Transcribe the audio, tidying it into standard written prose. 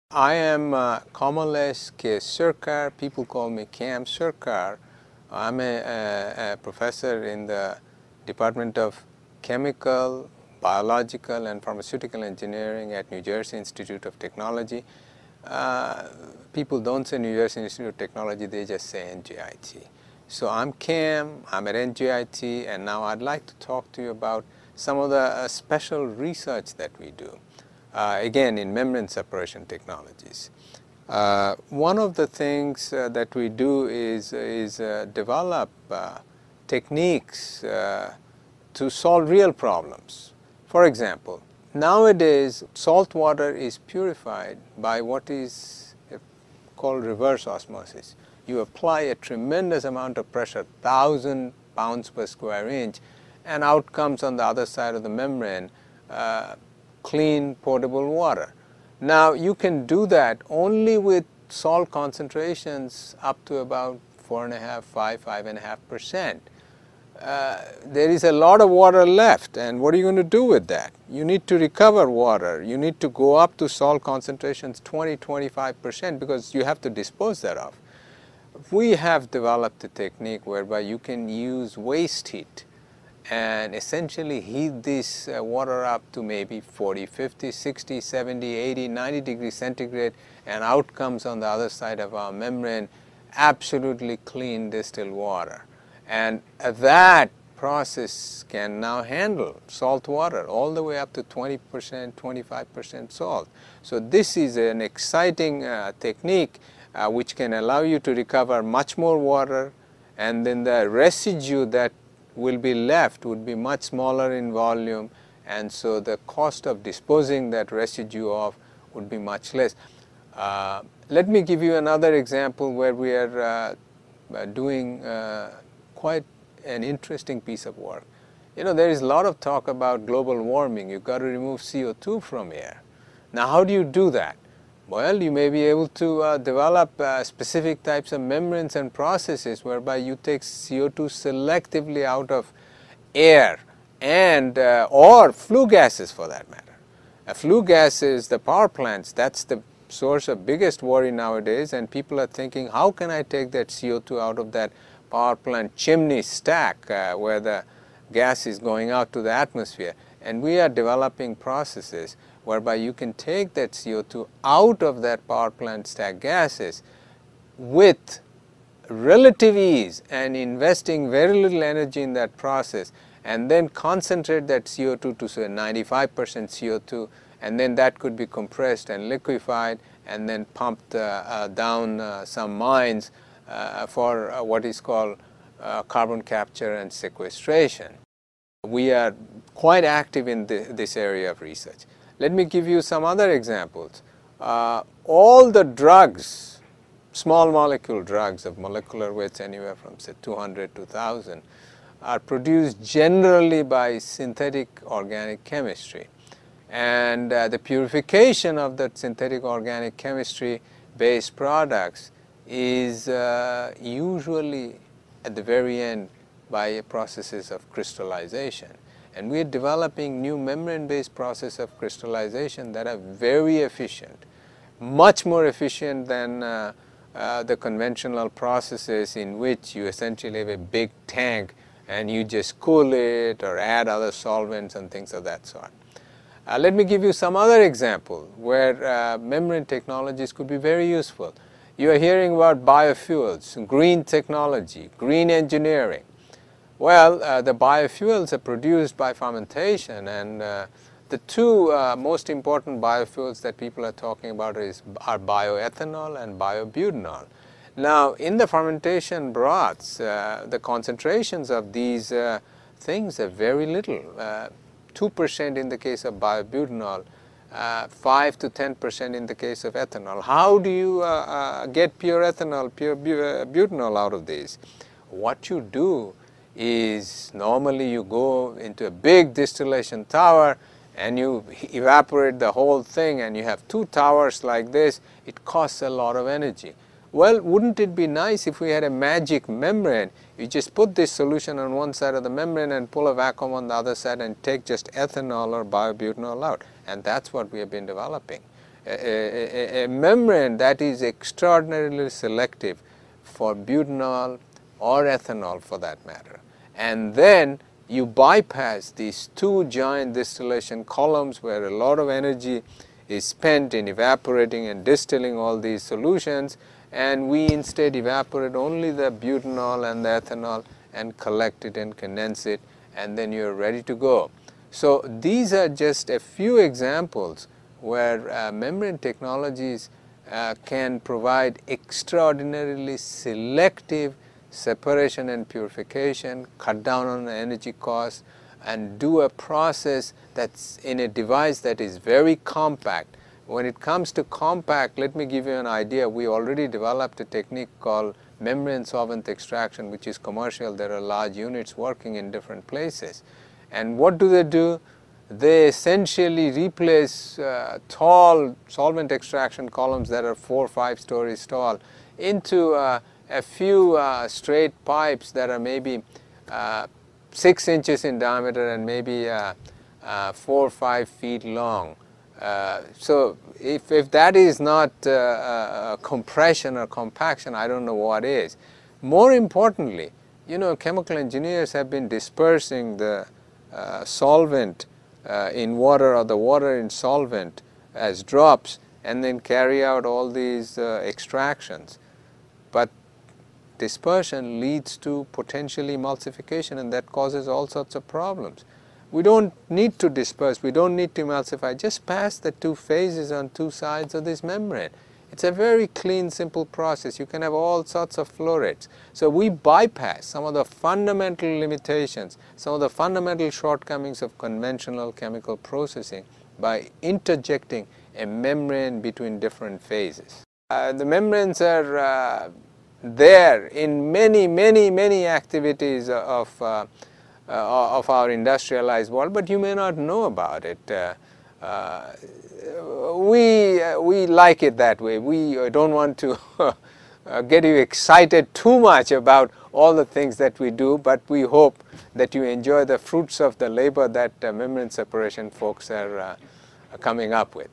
I am Kamalesh K. Sirkar. People call me Kam Sirkar. I'm a professor in the Department of Chemical, Biological and Pharmaceutical Engineering at New Jersey Institute of Technology. People don't say New Jersey Institute of Technology, they just say NJIT. So I'm Kam, I'm at NJIT, and now I'd like to talk to you about some of the special research that we do. Again, in membrane separation technologies. One of the things that we do is develop techniques to solve real problems. For example, nowadays salt water is purified by what is called reverse osmosis. You apply a tremendous amount of pressure, 1,000 pounds per square inch, and out comes on the other side of the membrane clean potable water. Now you can do that only with salt concentrations up to about 4.5, 5.5%. There is a lot of water left, and what are you going to do with that? You need to recover water. You need to go up to salt concentrations 20-25% because you have to dispose that off. We have developed a technique whereby you can use waste heat and essentially heat this water up to maybe 40, 50, 60, 70, 80, 90 degrees centigrade, and out comes on the other side of our membrane absolutely clean distilled water. And that process can now handle salt water all the way up to 20%, 25% salt. So this is an exciting technique which can allow you to recover much more water, and then the residue that will be left would be much smaller in volume, and so the cost of disposing that residue off would be much less. Let me give you another example where we are doing quite an interesting piece of work. You know, there is a lot of talk about global warming. You've got to remove CO2 from air. Now, how do you do that? Well, you may be able to develop specific types of membranes and processes whereby you take CO2 selectively out of air and or flue gases for that matter. Flue gases, the power plants, that's the source of biggest worry nowadays, and people are thinking, how can I take that CO2 out of that power plant chimney stack where the gas is going out to the atmosphere? And we are developing processes whereby you can take that CO2 out of that power plant stack gases with relative ease and investing very little energy in that process, and then concentrate that CO2 to say 95% CO2, and then that could be compressed and liquefied and then pumped down some mines for what is called carbon capture and sequestration. We are quite active in this area of research. Let me give you some other examples. All the drugs, small molecule drugs of molecular weights anywhere from say 200 to 1,000, are produced generally by synthetic organic chemistry. And the purification of that synthetic organic chemistry based products is usually at the very end by processes of crystallization. And we are developing new membrane-based process of crystallization that are very efficient, much more efficient than the conventional processes in which you essentially have a big tank and you just cool it or add other solvents and things of that sort. Let me give you some other example where membrane technologies could be very useful. You are hearing about biofuels, green technology, green engineering. Well, the biofuels are produced by fermentation, and the two most important biofuels that people are talking about are bioethanol and biobutanol. Now, in the fermentation broths, the concentrations of these things are very little, 2% in the case of biobutanol, 5 to 10% in the case of ethanol. How do you get pure ethanol, pure butanol out of these? What you do is normally you go into a big distillation tower and you evaporate the whole thing, and you have two towers like this. It costs a lot of energy. Well, wouldn't it be nice if we had a magic membrane? You just put this solution on one side of the membrane and pull a vacuum on the other side and take just ethanol or biobutanol out. And that's what we have been developing. a membrane that is extraordinarily selective for butanol or ethanol for that matter. And then you bypass these two giant distillation columns where a lot of energy is spent in evaporating and distilling all these solutions, and we instead evaporate only the butanol and the ethanol and collect it and condense it, and then you're ready to go. So these are just a few examples where membrane technologies can provide extraordinarily selective separation and purification, cut down on the energy cost, and do a process that's in a device that is very compact. When it comes to compact, let me give you an idea. We already developed a technique called membrane solvent extraction, which is commercial. There are large units working in different places. And what do? They essentially replace tall solvent extraction columns that are 4 or 5 stories tall into a few straight pipes that are maybe 6 inches in diameter and maybe 4 or 5 feet long. So if that is not compression or compaction, I don't know what is. More importantly, you know, chemical engineers have been dispersing the solvent in water or the water in solvent as drops and then carry out all these extractions. But dispersion leads to potential emulsification, and that causes all sorts of problems. We don't need to disperse, we don't need to emulsify, just pass the two phases on two sides of this membrane. It's a very clean, simple process. You can have all sorts of flow rates. So we bypass some of the fundamental limitations, some of the fundamental shortcomings of conventional chemical processing by interjecting a membrane between different phases. The membranes are there in many activities of our industrialized world, but you may not know about it. We like it that way. We don't want to get you excited too much about all the things that we do, but we hope that you enjoy the fruits of the labor that membrane separation folks are coming up with.